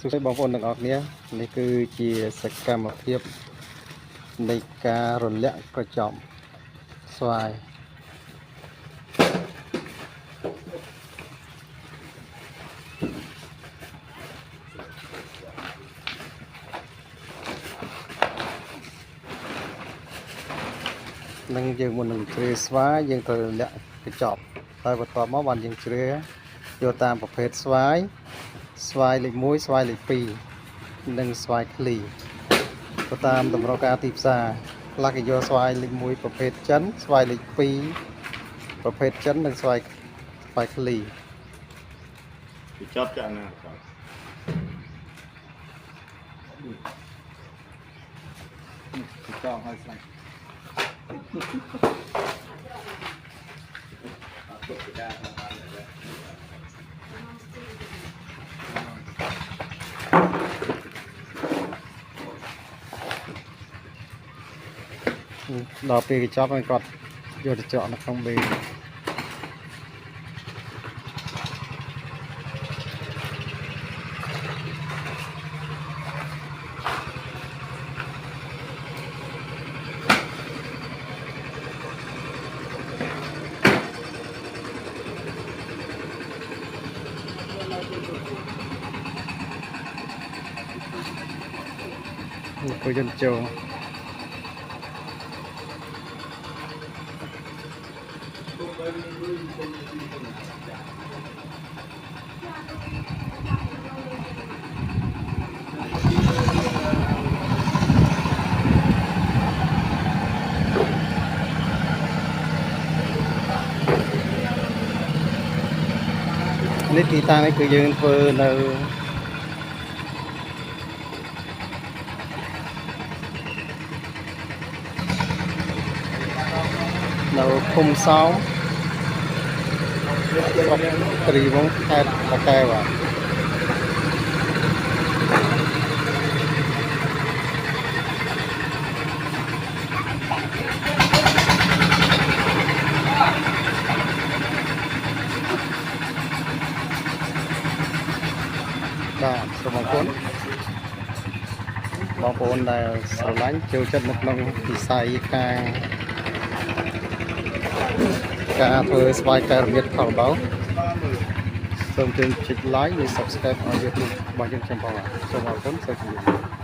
សួស្តីបងប្អូនទាំងអស់គ្នានេះគឺជាសកម្មភាពនៃការរលាក់ក្រចប់ស្វាយនឹងយើងមុននឹងជ្រើស្វាយយើងត្រូវរលាក់ក្រចប់ហើយបន្ទាប់មកបានយើងជ្រើយកតាមប្រភេទស្វាយលេខ1ស្វាយលេខ2និងស្វាយឃ្លីទៅតាមតម្រូវការទីផ្សារខ្លះគេយកស្វាយលេខ1ប្រភេទចិនស្វាយលេខ2ប្រភេទចិននិងស្វាយឃ្លីពីចប់ចាក់ណាចង់ឲ្យស្លាញ់ដល់ពេលគេចប់ហើយគាត់យកទៅចក់នៅក្នុងបេគួរយន្តចូលនេះទីតាំងនេះគឺយើងធ្វើនៅភូមិសោមស្រុកគ្រីវង្សខេត្តតាកែវបាទសូមអរគុណបងប្អូនដែលស្រឡាញ់ចូលចិត្តនៅក្នុងវិស័យការធ្វើស្វាយកែរមៀតផងបងសូមជួយចុច like និង subscribe ឲ្យ YouTube របស់យើងខ្ញុំផងបាទសូមអរគុណសូមជម្រាបលា